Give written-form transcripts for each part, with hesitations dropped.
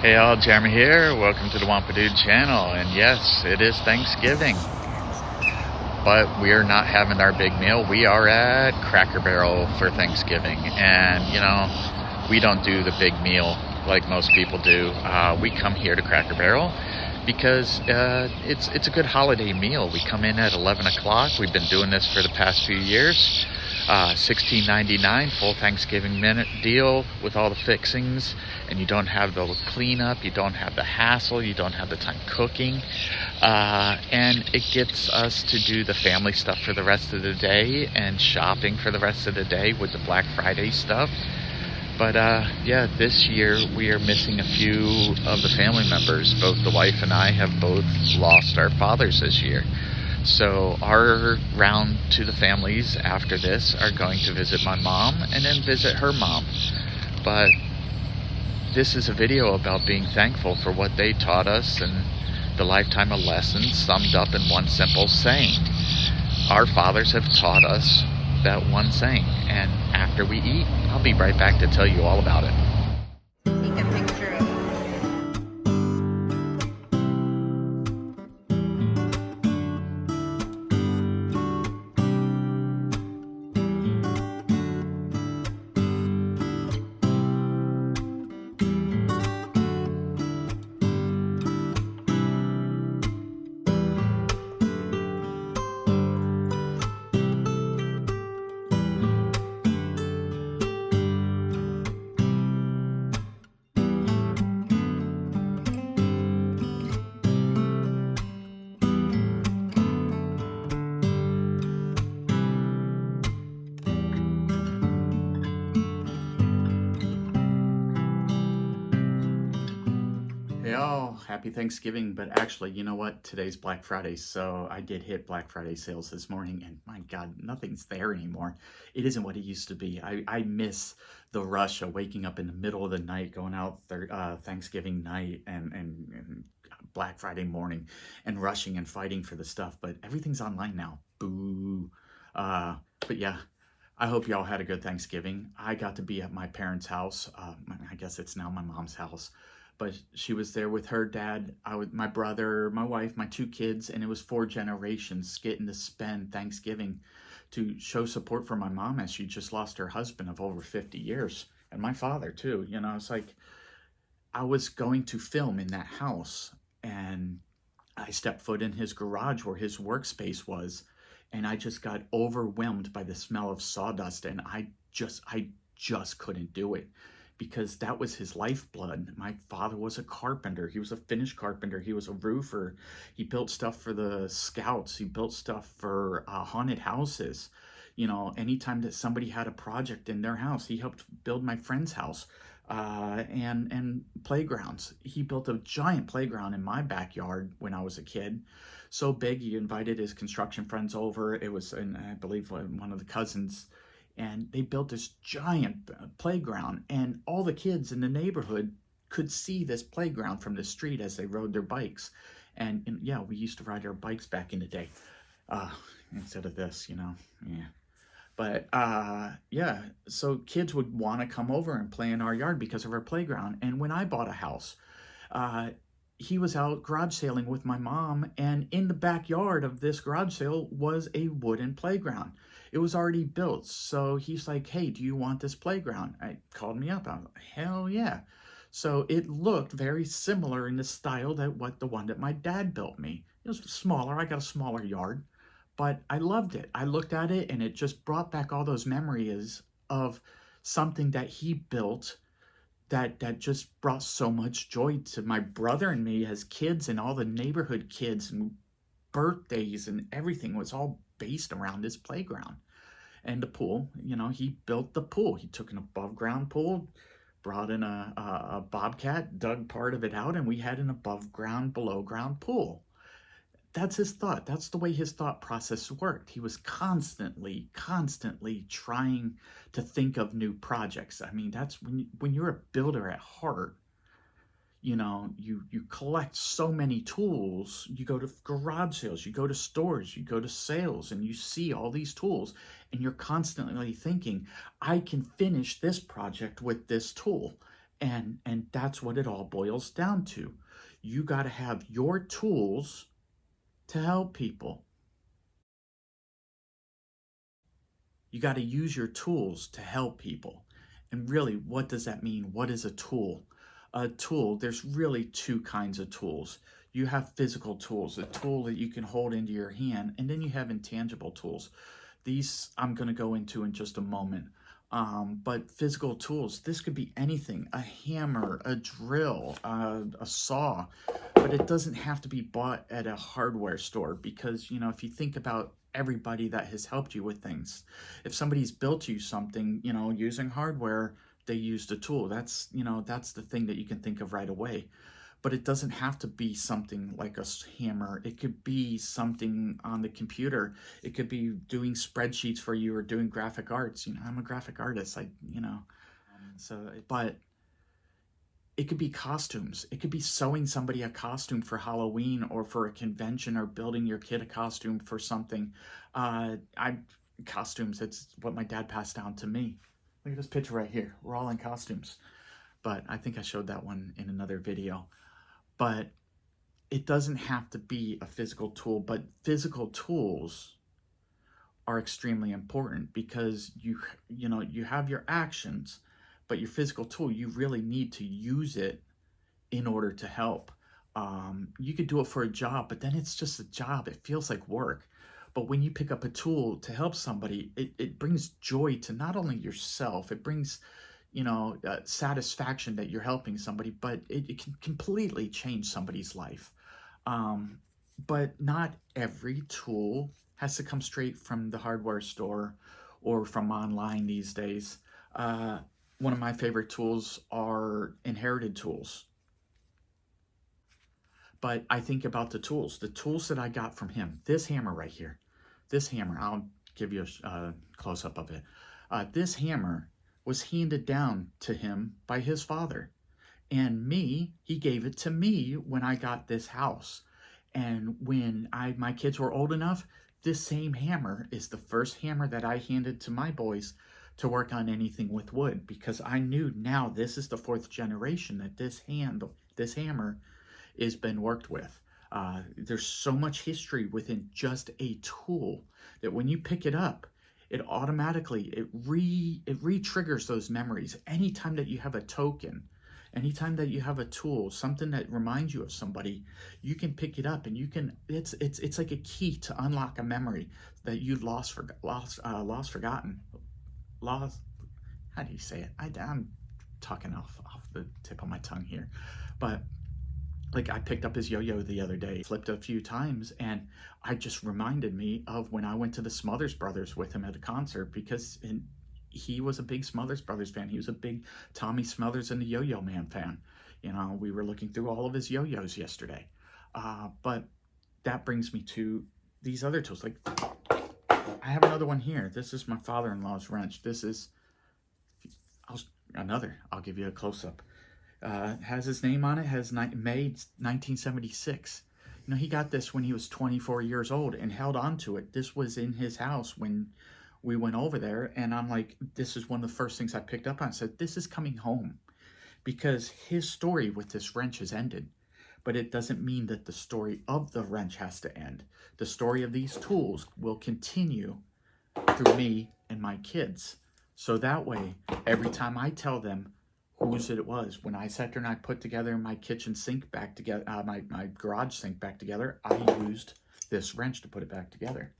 Hey all, Jeremy here. Welcome to the Wampadude channel. And yes, it is Thanksgiving, but we are not having our big meal. We are at Cracker Barrel for Thanksgiving. And we don't do the big meal like most people do. We come here to Cracker Barrel because it's a good holiday meal. We come in at 11 o'clock. We've been doing this for the past few years. $16.99 full Thanksgiving minute deal with all the fixings, and you don't have the cleanup, you don't have the hassle, you don't have the time cooking, and it gets us to do the family stuff for the rest of the day and shopping for the rest of the day with the Black Friday stuff. But yeah, this year we are missing a few of the family members. Both the wife and I have both lost our fathers this year. So our round to the families after this are going to visit my mom and then visit her mom. But this is a video about being thankful for what they taught us and the lifetime of lessons summed up in one simple saying. Our fathers have taught us that one saying, and after we eat, I'll be right back to tell you all about it. Take a picture of it. Hey all, happy Thanksgiving. But actually, you know what? Today's Black Friday, so I did hit Black Friday sales this morning, and my God, nothing's there anymore. It isn't what it used to be. I miss the rush of waking up in the middle of the night, going out Thanksgiving night and Black Friday morning and rushing and fighting for the stuff. But everything's online now. Boo. But yeah, I hope y'all had a good Thanksgiving. I got to be at my parents' house. I guess it's now my mom's house. But she was there with her dad, my brother, my wife, my two kids, and it was 4 generations getting to spend Thanksgiving to show support for my mom as she just lost her husband of over 50 years. And my father, too. It's like I was going to film in that house, and I stepped foot in his garage where his workspace was, and I just got overwhelmed by the smell of sawdust, and I just couldn't do it, because that was his lifeblood. My father was a carpenter. He was a finished carpenter. He was a roofer. He built stuff for the Scouts. He built stuff for haunted houses. Anytime that somebody had a project in their house, he helped build my friend's house and playgrounds. He built a giant playground in my backyard when I was a kid. So big, he invited his construction friends over. It was, I believe, one of the cousins, and they built this giant playground, and all the kids in the neighborhood could see this playground from the street as they rode their bikes. And yeah, we used to ride our bikes back in the day, instead of this, yeah. But yeah, so kids would want to come over and play in our yard because of our playground. And when I bought a house, he was out garage sailing with my mom, and in the backyard of this garage sale was a wooden playground. It was already built. So he's like, hey, do you want this playground? I called me up. I was like, hell yeah. So it looked very similar in the style that the one that my dad built me. It was smaller. I got a smaller yard, but I loved it. I looked at it, and it just brought back all those memories of something that he built that just brought so much joy to my brother and me as kids, and all the neighborhood kids, and birthdays and everything was all based around this playground. And the pool, he built the pool. He took an above ground pool, brought in a bobcat, dug part of it out, and we had an above ground, below ground pool. That's his thought. That's the way his thought process worked. He was constantly trying to think of new projects. I mean, that's when you're a builder at heart, you collect so many tools. You go to garage sales, you go to stores, you go to sales, and you see all these tools, and you're constantly thinking, I can finish this project with this tool. And that's what it all boils down to. You got to have your tools to help people. You got to use your tools to help people. And really, what does that mean? What is a tool? A tool, there's really two kinds of tools. You have physical tools, a tool that you can hold into your hand, and then you have intangible tools. These I'm going to go into in just a moment. But physical tools, this could be anything, a hammer, a drill, a saw, but it doesn't have to be bought at a hardware store because, if you think about everybody that has helped you with things, if somebody's built you something, using hardware, they used a tool. That's the thing that you can think of right away. But it doesn't have to be something like a hammer. It could be something on the computer. It could be doing spreadsheets for you or doing graphic arts. I'm a graphic artist. But it could be costumes. It could be sewing somebody a costume for Halloween or for a convention or building your kid a costume for something. Costumes, it's what my dad passed down to me. Look at this picture right here. We're all in costumes. But I think I showed that one in another video. But it doesn't have to be a physical tool, but physical tools are extremely important because you have your actions, but your physical tool, you really need to use it in order to help. You could do it for a job, but then it's just a job. It feels like work. But when you pick up a tool to help somebody, it brings joy to not only yourself, it brings satisfaction that you're helping somebody, but it can completely change somebody's life. But not every tool has to come straight from the hardware store or from online these days. One of my favorite tools are inherited tools. But I think about the tools that I got from him. This hammer right here, I'll give you a close-up of it. This hammer was handed down to him by his father. And he gave it to me when I got this house. And when my kids were old enough, this same hammer is the first hammer that I handed to my boys to work on anything with wood, because I knew now this is the fourth generation that this hammer has been worked with. There's so much history within just a tool that when you pick it up, it automatically, it re-triggers those memories. Anytime that you have a token, anytime that you have a tool, something that reminds you of somebody, you can pick it up and you can, it's like a key to unlock a memory that you'd forgotten. How do you say it? I'm talking off the tip of my tongue here. But like, I picked up his yo-yo the other day, flipped a few times, and I just reminded me of when I went to the Smothers Brothers with him at a concert, because he was a big Smothers Brothers fan. He was a big Tommy Smothers and the Yo-Yo Man fan. We were looking through all of his yo-yos yesterday. But that brings me to these other tools. Like, I have another one here. This is my father-in-law's wrench. This is I'll give you a close-up. Has his name on it, May 1976. He got this when he was 24 years old and held on to it. This was in his house when we went over there, and I'm like, this is one of the first things I picked up on. I said, this is coming home, because his story with this wrench has ended. But it doesn't mean that the story of the wrench has to end. The story of these tools will continue through me and my kids. So that way, every time I tell them whose it was, when I sat there and I put together my kitchen sink back together, my garage sink back together, I used this wrench to put it back together.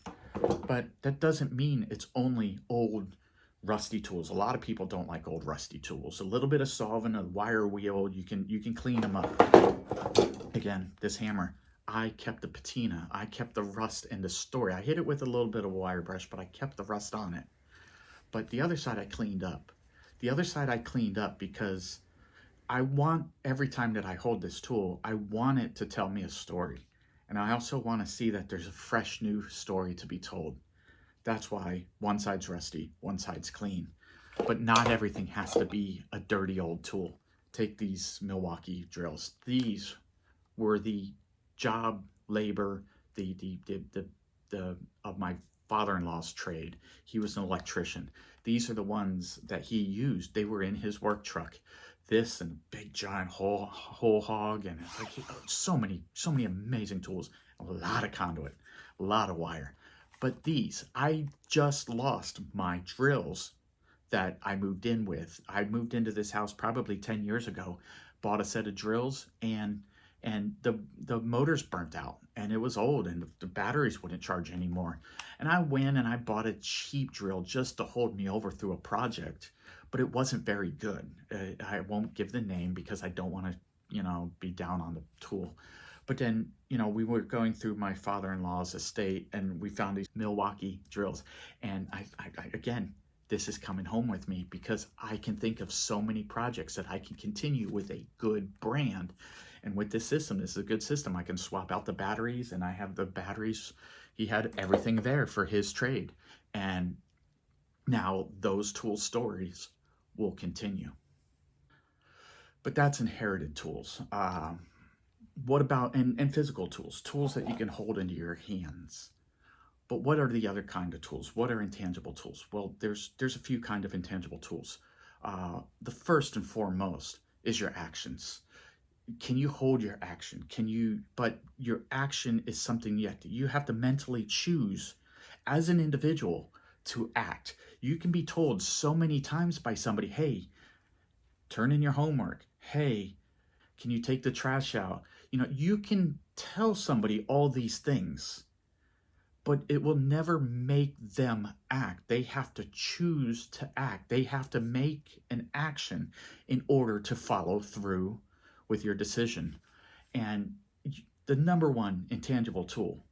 But that doesn't mean it's only old, rusty tools. A lot of people don't like old, rusty tools. A little bit of solvent, a wire wheel, you can clean them up. Again, this hammer, I kept the patina. I kept the rust and the story. I hit it with a little bit of a wire brush, but I kept the rust on it. But the other side I cleaned up. The other side I cleaned up because I want, every time that I hold this tool, I want it to tell me a story. And I also want to see that there's a fresh new story to be told. That's why one side's rusty, one side's clean. But not everything has to be a dirty old tool. Take these Milwaukee drills. These were the job labor, of my father-in-law's trade. He was an electrician. These are the ones that he used. They were in his work truck. this and big giant whole hog, and it's like so many amazing tools, a lot of conduit, a lot of wire. But these, I just lost my drills that I moved in with. I moved into this house probably 10 years ago, bought a set of drills, and the motors burnt out, and it was old, and the batteries wouldn't charge anymore. And I went and I bought a cheap drill just to hold me over through a project, but it wasn't very good. I won't give the name because I don't want to, be down on the tool. But then, we were going through my father-in-law's estate, and we found these Milwaukee drills. And I again, this is coming home with me because I can think of so many projects that I can continue with a good brand. And with this system, this is a good system. I can swap out the batteries, and I have the batteries. He had everything there for his trade. And now those tool stories will continue. But that's inherited tools. What about, and physical tools, tools that you can hold into your hands? But what are the other kind of tools? What are intangible tools? Well, there's a few kind of intangible tools. The first and foremost is your actions. Can you hold your action? But your action is something you have to mentally choose as an individual to act. You can be told so many times by somebody, hey, turn in your homework. Hey, can you take the trash out? You can tell somebody all these things, but it will never make them act. They have to choose to act. They have to make an action in order to follow through with your decision. And the number one intangible tool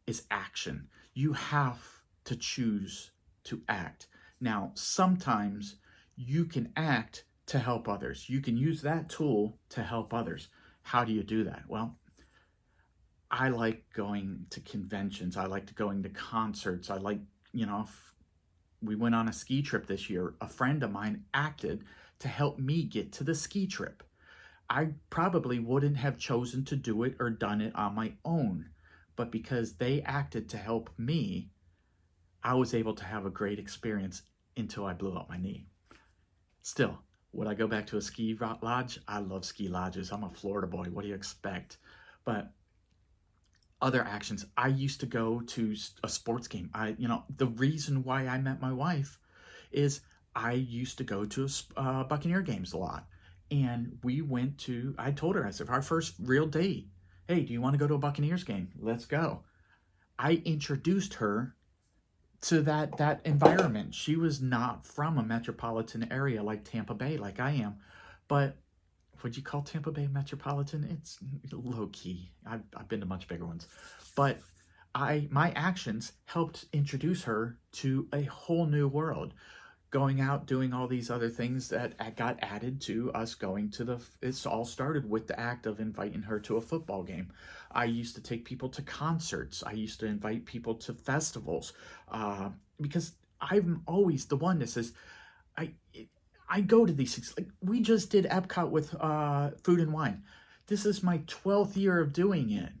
is action. You have to choose to act. Now, sometimes you can act to help others. You can use that tool to help others. How do you do that? Well, I like going to conventions. I like going to concerts. I like, we went on a ski trip this year. A friend of mine acted to help me get to the ski trip. I probably wouldn't have chosen to do it or done it on my own, but because they acted to help me, I was able to have a great experience until I blew up my knee. Still, would I go back to a ski lodge? I love ski lodges. I'm a Florida boy. What do you expect? But other actions, I used to go to a sports game. The reason why I met my wife is I used to go to Buccaneer games a lot. And I told her, I said, our first real date, hey, do you want to go to a Buccaneers game? Let's go. I introduced her to that environment. She was not from a metropolitan area like Tampa Bay, like I am. But would you call Tampa Bay metropolitan? It's low key. I've been to much bigger ones. But my actions helped introduce her to a whole new world. Going out, doing all these other things that got added to us going to it's all started with the act of inviting her to a football game. I used to take people to concerts. I used to invite people to festivals, because I'm always the one that says, I go to these things. Like we just did Epcot with Food and Wine. This is my 12th year of doing it.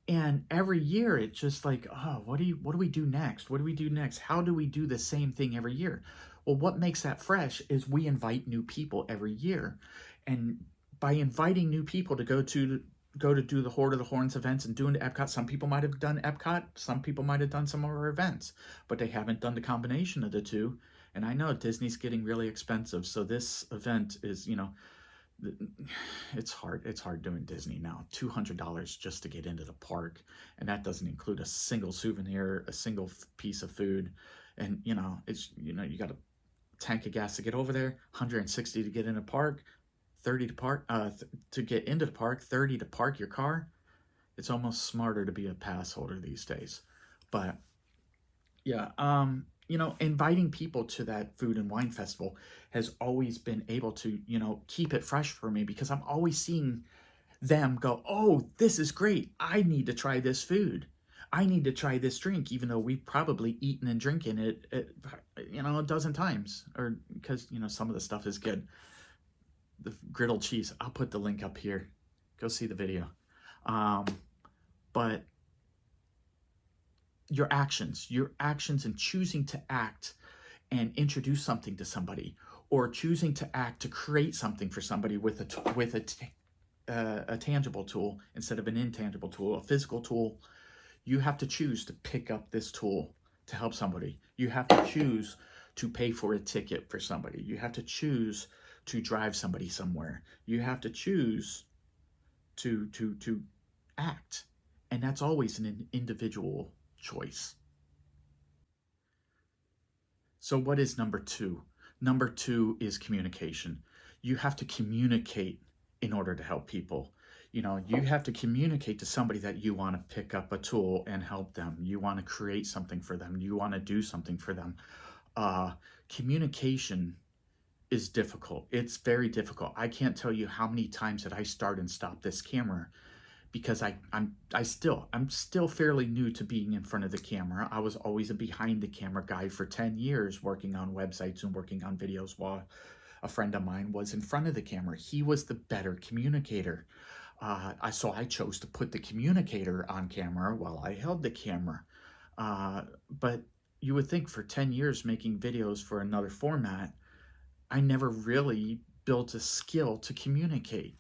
And every year it's just like, oh, what do we do next? What do we do next? How do we do the same thing every year? Well, what makes that fresh is we invite new people every year. And by inviting new people to go to do the Horde of the Horns events and doing the Epcot, some people might have done Epcot, some people might have done some of our events, but they haven't done the combination of the two. And I know Disney's getting really expensive, so this event is, it's hard doing Disney now. $200 just to get into the park, and that doesn't include a single souvenir, a single piece of food, and you got a tank of gas to get over there, $160 to get in the park, $30 to park to get into the park, $30 to park your car. It's almost smarter to be a pass holder these days. But yeah, inviting people to that food and wine festival has always been able to, keep it fresh for me, because I'm always seeing them go, oh, this is great. I need to try this food. I need to try this drink, even though we've probably eaten and drinking it, a dozen times, or because, some of the stuff is good. The griddled cheese, I'll put the link up here. Go see the video. But your actions and choosing to act and introduce something to somebody, or choosing to act to create something for somebody with a tangible tool instead of an intangible tool, a physical tool. You have to choose to pick up this tool to help somebody. You have to choose to pay for a ticket for somebody. You have to choose to drive somebody somewhere. You have to choose to act. And that's always an individual choice. So what is number two? Number two is communication. You have to communicate in order to help people. You have to communicate to somebody that you want to pick up a tool and help them. You want to create something for them. You want to do something for them. Communication is difficult. It's very difficult. I can't tell you how many times that I start and stop this camera because I'm still fairly new to being in front of the camera. I was always a behind the camera guy for 10 years working on websites and working on videos while a friend of mine was in front of the camera. He was the better communicator. So I chose to put the communicator on camera while I held the camera. But you would think for 10 years making videos for another format, I never really built a skill to communicate.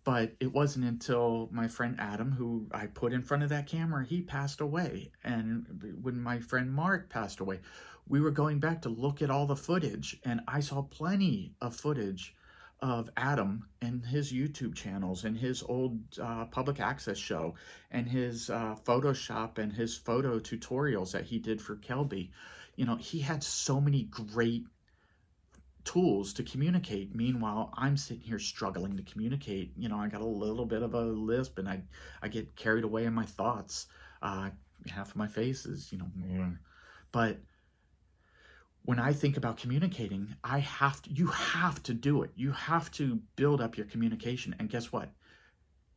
But it wasn't until my friend Adam, who I put in front of that camera, he passed away. And when my friend Mark passed away, we were going back to look at all the footage, and I saw plenty of footage of Adam and his YouTube channels and his old public access show and his Photoshop and his photo tutorials that he did for Kelby. He had so many great tools to communicate. Meanwhile, I'm sitting here struggling to communicate. I got a little bit of a lisp, and I get carried away in my thoughts. Half of my face is, but when I think about communicating, you have to do it. You have to build up your communication. And guess what?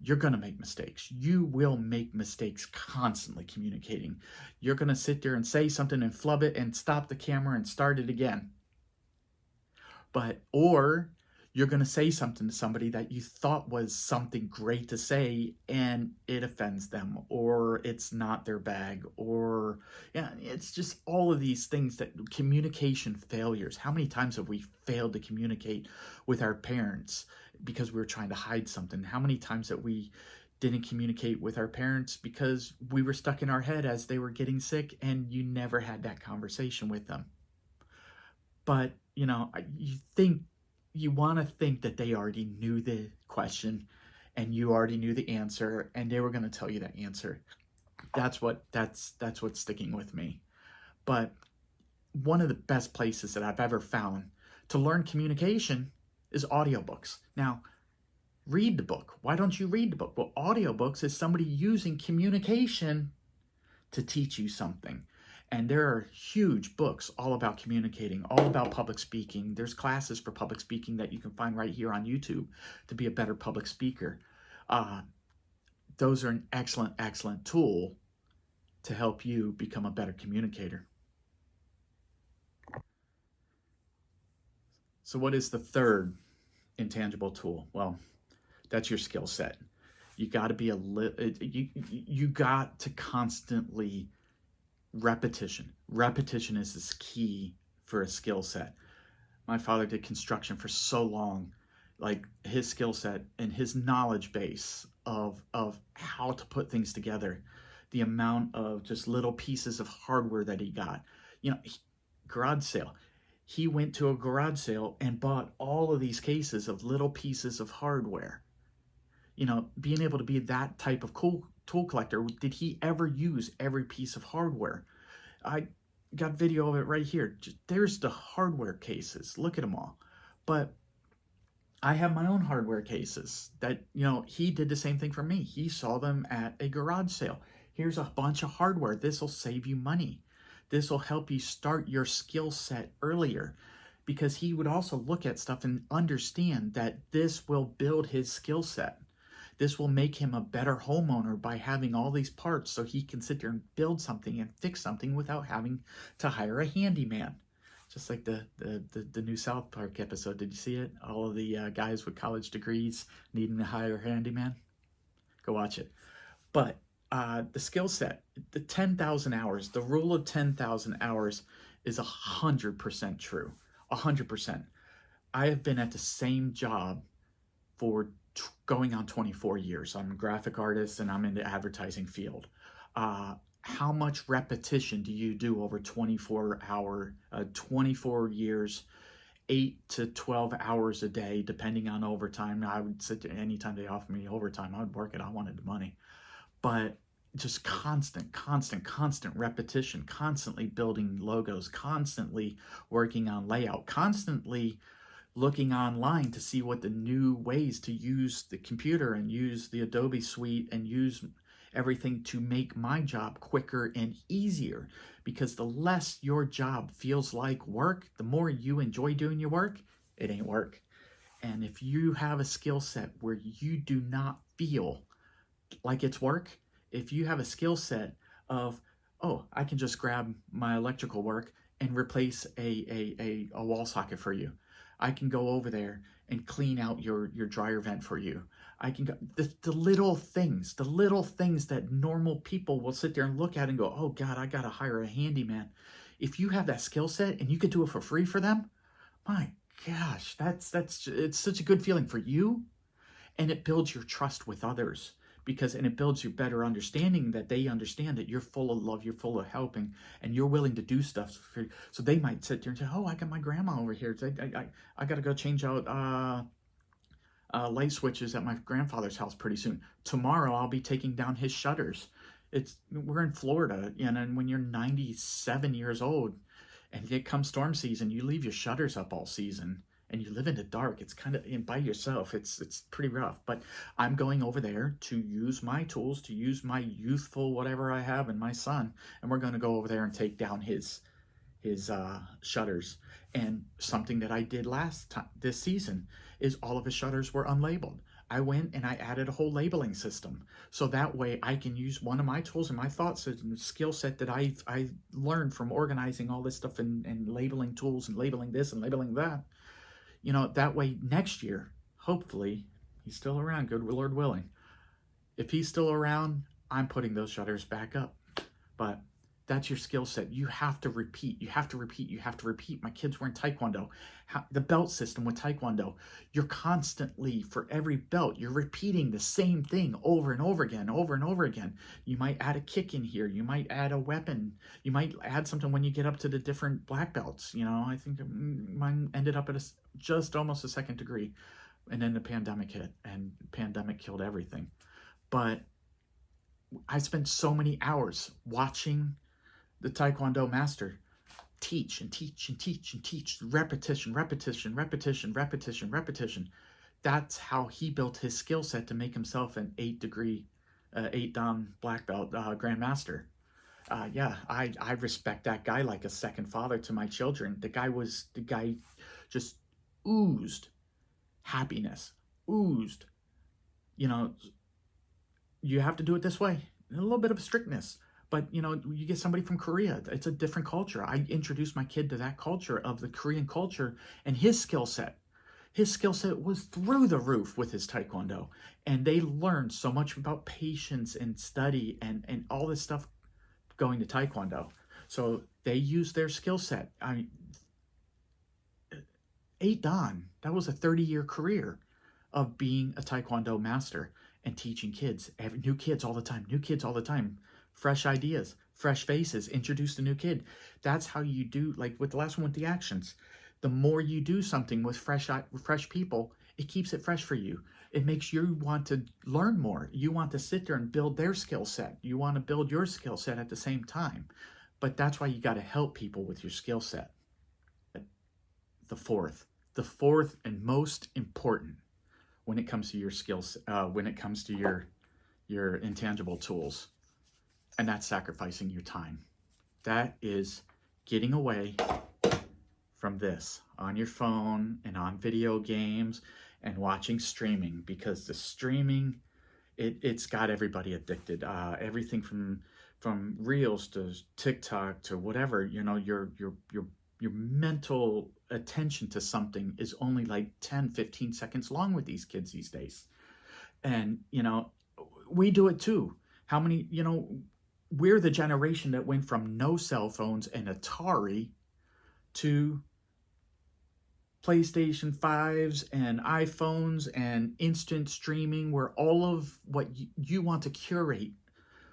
You're going to make mistakes. You will make mistakes constantly communicating. You're going to sit there and say something and flub it and stop the camera and start it again. Or you're going to say something to somebody that you thought was something great to say and it offends them, or it's not their bag, or it's just all of these things that communication failures. How many times have we failed to communicate with our parents because we were trying to hide something? How many times that we didn't communicate with our parents because we were stuck in our head as they were getting sick and you never had that conversation with them? But you want to think that they already knew the question and you already knew the answer and they were going to tell you that answer. That's what's sticking with me. But one of the best places that I've ever found to learn communication is audiobooks. Now, read the book. Why don't you read the book? Well, audiobooks is somebody using communication to teach you something. And there are huge books all about communicating, all about public speaking. There's classes for public speaking that you can find right here on YouTube to be a better public speaker. Those are an excellent, excellent tool to help you become a better communicator. So what is the third intangible tool? Well, that's your skill set. You got to be you got to constantly repetition. Repetition is this key for a skill set. My father did construction for so long. Like, his skill set and his knowledge base of how to put things together, the amount of just little pieces of hardware that he got. Garage sale. He went to a garage sale and bought all of these cases of little pieces of hardware. Being able to be that type of cool tool collector. Did he ever use every piece of hardware? I got video of it right here. There's the hardware cases. Look at them all. But I have my own hardware cases that, he did the same thing for me. He saw them at a garage sale. Here's a bunch of hardware. This will save you money. This will help you start your skill set earlier, because he would also look at stuff and understand that this will build his skill set. This will make him a better homeowner by having all these parts so he can sit there and build something and fix something without having to hire a handyman. Just like the new South Park episode. Did you see it? All of the guys with college degrees needing to hire a handyman. Go watch it. But the skill set, the 10,000 hours, the rule of 10,000 hours is 100% true. 100%. I have been at the same job for going on 24 years. I'm a graphic artist and I'm in the advertising field. How much repetition do you do over 24 years, 8 to 12 hours a day, depending on overtime? I would sit anytime they offer me overtime, I would work it. I wanted the money. But just constant repetition, constantly building logos, constantly working on layout, constantly looking online to see what the new ways to use the computer and use the Adobe suite and use everything to make my job quicker and easier. Because the less your job feels like work, the more you enjoy doing your work, it ain't work. And if you have a skill set where you do not feel like it's work, if you have a skill set of, oh, I can just grab my electrical work and replace a wall socket for you. I can go over there and clean out your dryer vent for you. I can go, the little things that normal people will sit there and look at and go, oh God, I got to hire a handyman. If you have that skill set and you could do it for free for them, my gosh, it's such a good feeling for you. And it builds your trust with others, and it builds your better understanding that they understand that you're full of love, you're full of helping, and you're willing to do stuff for, so they might sit there and say, oh, I got my grandma over here. I got to go change out light switches at my grandfather's house pretty soon. Tomorrow I'll be taking down his shutters. We're in Florida, and when you're 97 years old and it comes storm season, you leave your shutters up all season and you live in the dark. It's kind of by yourself. It's pretty rough. But I'm going over there to use my tools, to use my youthful whatever I have and my son, and we're going to go over there and take down his shutters. And something that I did this season is all of his shutters were unlabeled. I went and I added a whole labeling system, so that way I can use one of my tools and my thoughts and skill set that I learned from organizing all this stuff and labeling tools and labeling this and labeling that. That way next year, hopefully, he's still around, good Lord willing. If he's still around, I'm putting those shutters back up. But that's your skill set. You have to repeat. You have to repeat. My kids were in Taekwondo. The belt system with Taekwondo, you're constantly, for every belt, you're repeating the same thing over and over again. You might add a kick in here. You might add a weapon. You might add something when you get up to the different black belts. I think mine ended up at just almost a second degree. And then the pandemic hit, and pandemic killed everything. But I spent so many hours watching the Taekwondo master teach and teach. Repetition. That's how he built his skill set to make himself an 8 dan black belt grandmaster. I respect that guy like a second father to my children. The guy just oozed happiness, oozed, you have to do it this way. A little bit of strictness. But, you get somebody from Korea. It's a different culture. I introduced my kid to that culture of the Korean culture, and his skill set was through the roof with his Taekwondo. And they learned so much about patience and study and all this stuff going to Taekwondo. So they used their skill set. 8 dan, that was a 30-year career of being a Taekwondo master and teaching kids, new kids all the time. Fresh ideas, fresh faces, introduce the new kid. That's how you do, like with the last one with the actions. The more you do something with fresh people, it keeps it fresh for you. It makes you want to learn more. You want to sit there and build their skill set. You want to build your skill set at the same time. But that's why you got to help people with your skill set. The fourth and most important when it comes to your skills, when it comes to your intangible tools, and that's sacrificing your time. That is getting away from this on your phone and on video games and watching streaming, because the streaming, it's got everybody addicted. Everything from reels to TikTok to whatever, your mental attention to something is only like 10, 15 seconds long with these kids these days. And, we do it too. How many, we're the generation that went from no cell phones and Atari to PlayStation 5s and iPhones and instant streaming, where all of what you want to curate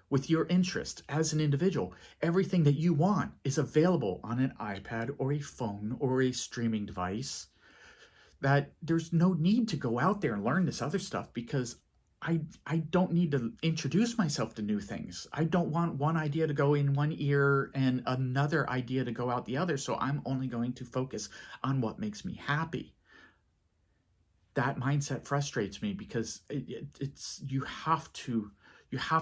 with your interest as an individual, everything that you want is available on an iPad or a phone or a streaming device, that there's no need to go out there and learn this other stuff, because I don't need to introduce myself to new things. I don't want one idea to go in one ear and another idea to go out the other. So I'm only going to focus on what makes me happy. That mindset frustrates me, because it's you have to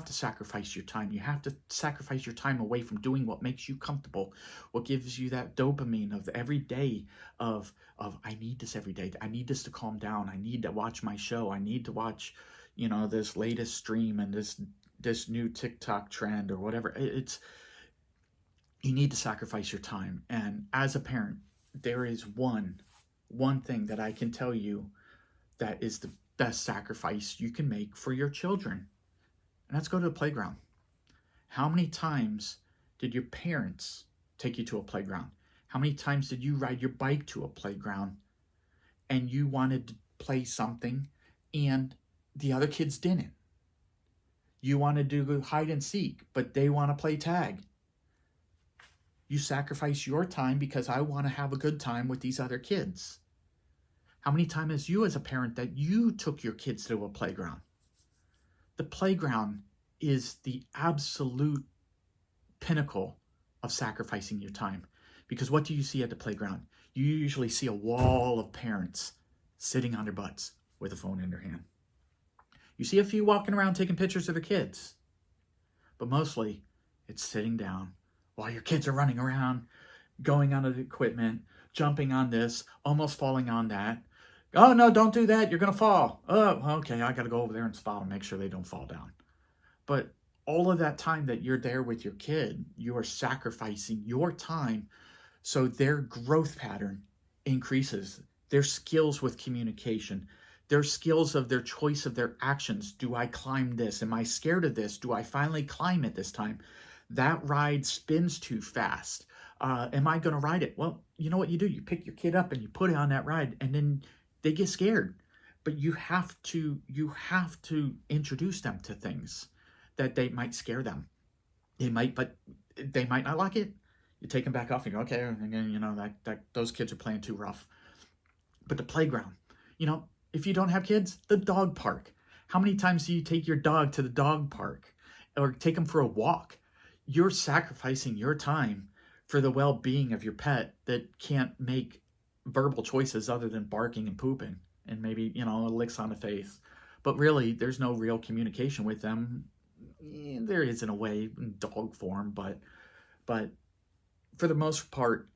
sacrifice your time. You have to sacrifice your time away from doing what makes you comfortable, what gives you that dopamine of every day of I need this every day. I need this to calm down. I need to watch my show. I need to watch, this latest stream and this new TikTok trend or whatever. You need to sacrifice your time. And as a parent, there is one thing that I can tell you that is the best sacrifice you can make for your children. And that's go to the playground. How many times did your parents take you to a playground? How many times did you ride your bike to a playground and you wanted to play something and the other kids didn't? You wanted to go hide and seek, but they want to play tag. You sacrifice your time because I want to have a good time with these other kids. How many times as you as a parent that you took your kids to a playground? The playground is the absolute pinnacle of sacrificing your time. Because what do you see at the playground? You usually see a wall of parents sitting on their butts with a phone in their hand. You see a few walking around taking pictures of their kids. But mostly, it's sitting down while your kids are running around, going onto the equipment, jumping on this, almost falling on that. Oh, no, don't do that. You're going to fall. Oh, okay, I got to go over there and spot them, make sure they don't fall down. But all of that time that you're there with your kid, you are sacrificing your time so their growth pattern increases, their skills with communication, their skills of their choice of their actions. Do I climb this? Am I scared of this? Do I finally climb it this time? That ride spins too fast. Am I going to ride it? Well, you know what you do? You pick your kid up and you put it on that ride, and then they get scared. But you have to introduce them to things that they might scare them. But they might not like it. You take them back off and go, okay, that those kids are playing too rough. But the playground, if you don't have kids, the dog park. How many times do you take your dog to the dog park or take them for a walk? You're sacrificing your time for the well-being of your pet that can't make verbal choices other than barking and pooping and maybe, licks on the face. But really, there's no real communication with them. There is in a way in dog form, but for the most part,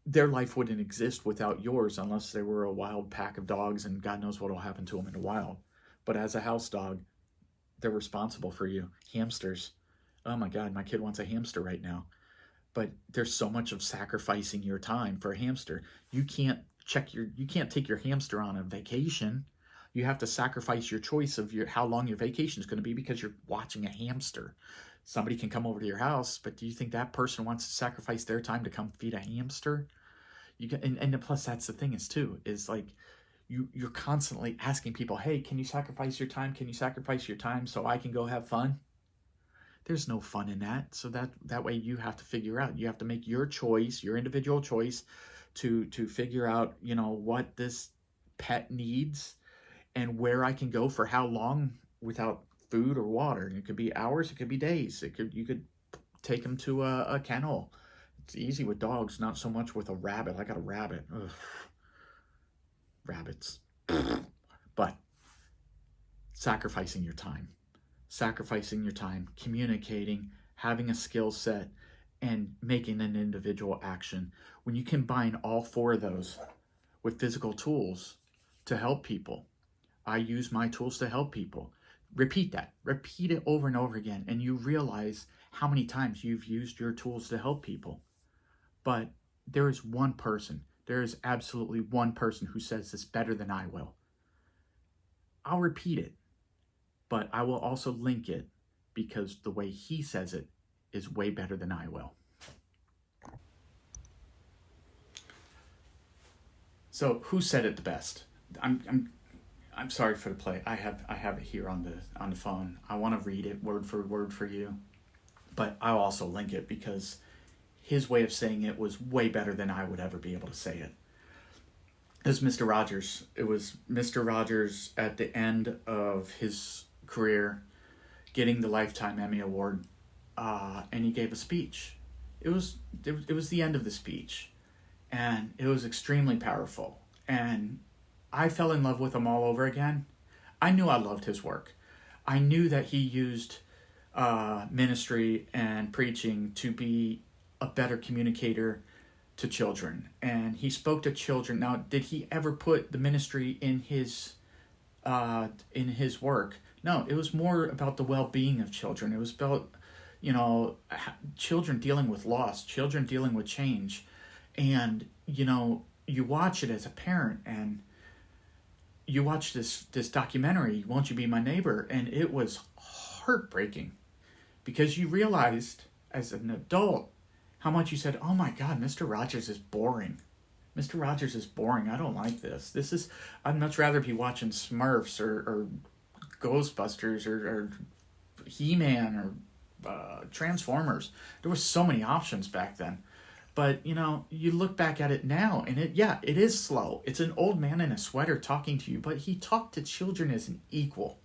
their life wouldn't exist without yours unless they were a wild pack of dogs, and God knows what will happen to them in the wild. But as a house dog, they're responsible for you. Hamsters. Oh my God, my kid wants a hamster right now. But there's so much of sacrificing your time for a hamster. You can't take your hamster on a vacation. You have to sacrifice your choice of how long your vacation is going to be because you're watching a hamster. Somebody can come over to your house, but do you think that person wants to sacrifice their time to come feed a hamster? And plus that's the thing is like you're constantly asking people, hey, can you sacrifice your time? Can you sacrifice your time so I can go have fun? There's no fun in that. So that way you have to figure out, you have to make your choice, your individual choice to figure out, what this pet needs and where I can go for how long without food or water. It could be hours, it could be days. You could take them to a kennel. It's easy with dogs, not so much with a rabbit. I got a rabbit. Ugh. Rabbits. But sacrificing your time, communicating, having a skill set, and making an individual action. When you combine all four of those with physical tools to help people, I use my tools to help people. Repeat it over and over again, and you realize how many times you've used your tools to help people. But there is absolutely one person who says this better than I will. I'll repeat it, but I will also link it because the way he says it is way better than I will. So who said it the best? I'm sorry for the play. I have it here on the phone. I want to read it word for word for you, but I'll also link it because his way of saying it was way better than I would ever be able to say it. It was Mr. Rogers. It was Mr. Rogers at the end of his career getting the Lifetime Emmy Award, and he gave a speech. It was the end of the speech, and it was extremely powerful. And I fell in love with him all over again. I knew I loved his work. I knew that he used ministry and preaching to be a better communicator to children, and he spoke to children. Now, did he ever put the ministry in his work? No, it was more about the well-being of children. It was about, children dealing with loss, children dealing with change, and you watch it as a parent, and you watch this documentary, Won't You Be My Neighbor, and it was heartbreaking because you realized as an adult how much you said, oh my God, Mr. Rogers is boring. Mr. Rogers is boring. I don't like this. I'd much rather be watching Smurfs or Ghostbusters or He-Man or Transformers. There were so many options back then. But, you look back at it now and it is slow. It's an old man in a sweater talking to you, but he talked to children as an equal.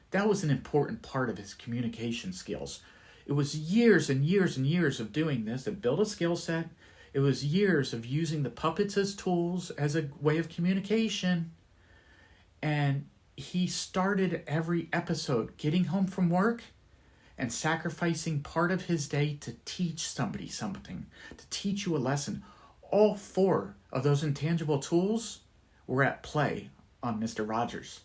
That was an important part of his communication skills. It was years and years and years of doing this that built a skill set. It was years of using the puppets as tools, as a way of communication. And he started every episode getting home from work and sacrificing part of his day to teach somebody something, to teach you a lesson. All 4 of those intangible tools were at play on Mr. Rogers.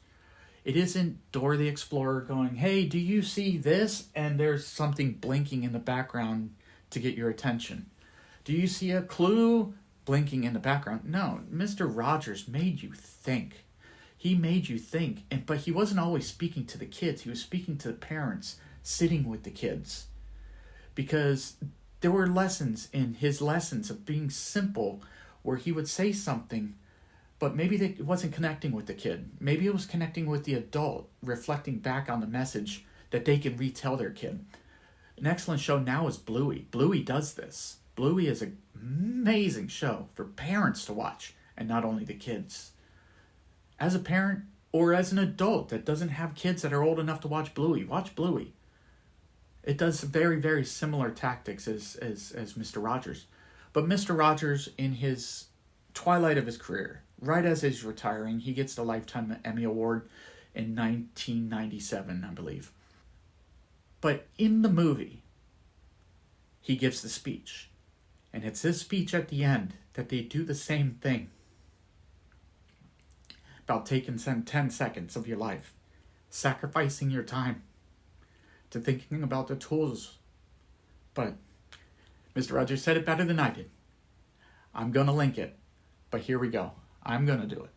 It isn't Dora the Explorer going, hey, do you see this? And there's something blinking in the background to get your attention. Do you see a clue blinking in the background? No, Mr. Rogers made you think. He made you think, but he wasn't always speaking to the kids. He was speaking to the parents, sitting with the kids. Because there were lessons in his lessons of being simple where he would say something, but maybe it wasn't connecting with the kid. Maybe it was connecting with the adult, reflecting back on the message that they could retell their kid. An excellent show now is Bluey. Bluey does this. Bluey is an amazing show for parents to watch, and not only the kids. As a parent or as an adult that doesn't have kids that are old enough to watch Bluey. It does very, very similar tactics as Mr. Rogers. But Mr. Rogers, in his twilight of his career, right as he's retiring, he gets the Lifetime Emmy Award in 1997, I believe. But in the movie, he gives the speech. And it's his speech at the end that they do the same thing. About taking 10 seconds of your life, sacrificing your time to thinking about the tools. But Mr. Rogers said it better than I did. I'm going to link it, but here we go. I'm going to do it.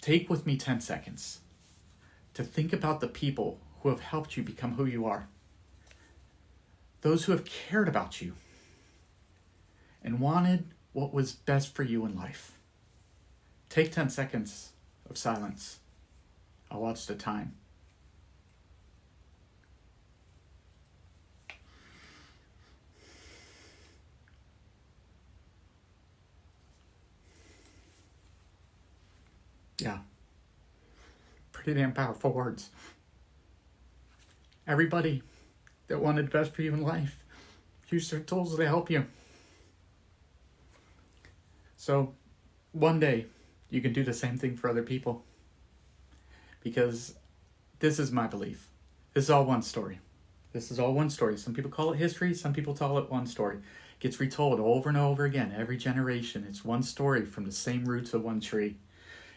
Take with me 10 seconds to think about the people who have helped you become who you are. Those who have cared about you and wanted what was best for you in life. Take 10 seconds of silence. I'll watch the time. Yeah. Pretty damn powerful words. Everybody that wanted the best for you in life used their tools to help you. So, one day, you can do the same thing for other people. Because this is my belief. This is all one story. This is all one story. Some people call it history. Some people call it one story. It gets retold over and over again. Every generation. It's one story from the same roots of one tree.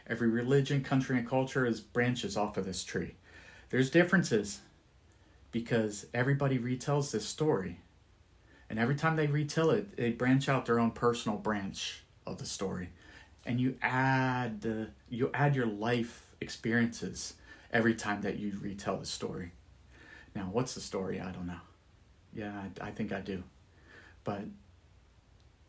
Every religion, country, and culture is branches off of this tree. There's differences because everybody retells this story. And every time they retell it, they branch out their own personal branch of the story. And you add your life experiences every time that you retell the story. Now, what's the story? I don't know. Yeah, I think I do. But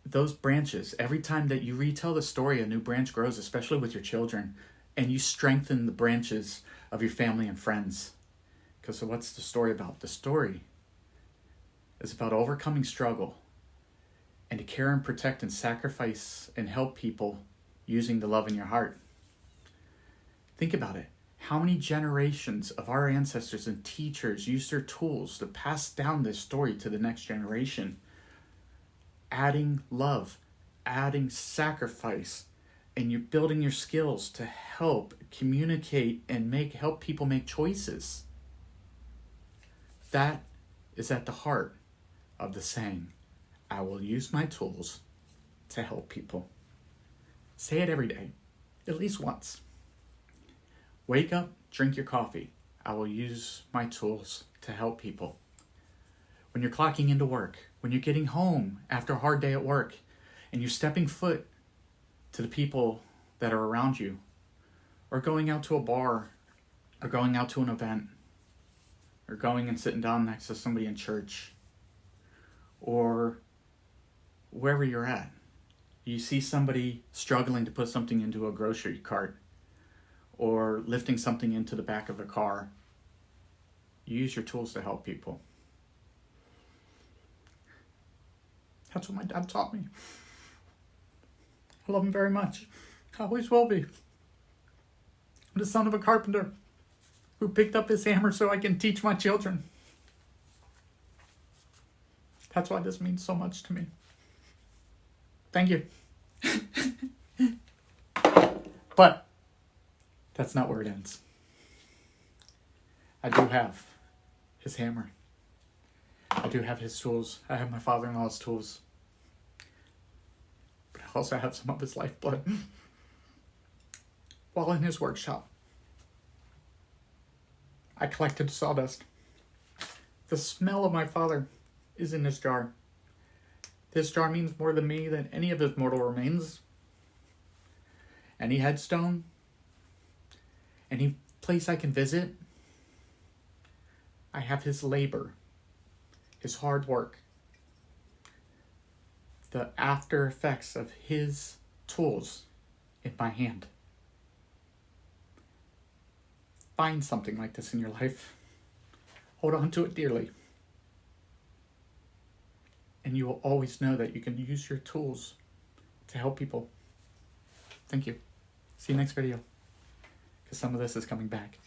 those branches, every time that you retell the story, a new branch grows, especially with your children, and you strengthen the branches of your family and friends. Because so what's the story about? The story is about overcoming struggle and to care and protect and sacrifice and help people using the love in your heart. Think about it. How many generations of our ancestors and teachers used their tools to pass down this story to the next generation? Adding love, adding sacrifice, and you're building your skills to help communicate and help people make choices. That is at the heart of the saying, I will use my tools to help people. Say it every day, at least once. Wake up, drink your coffee. I will use my tools to help people. When you're clocking into work, when you're getting home after a hard day at work, and you're stepping foot to the people that are around you, or going out to a bar, or going out to an event, or going and sitting down next to somebody in church, or wherever you're at. You see somebody struggling to put something into a grocery cart, or lifting something into the back of a car. You use your tools to help people. That's what my dad taught me. I love him very much. I always will be. I'm the son of a carpenter who picked up his hammer so I can teach my children. That's why this means so much to me. Thank you. But that's not where it ends. I do have his hammer. I do have his tools. I have my father-in-law's tools. But I also have some of his lifeblood. While in his workshop, I collected sawdust. The smell of my father is in this jar. This jar means more to me than any of his mortal remains. Any headstone, any place I can visit, I have his labor, his hard work, the after effects of his tools in my hand. Find something like this in your life. Hold on to it dearly. And you will always know that you can use your tools to help people. Thank you. See you next video, because some of this is coming back.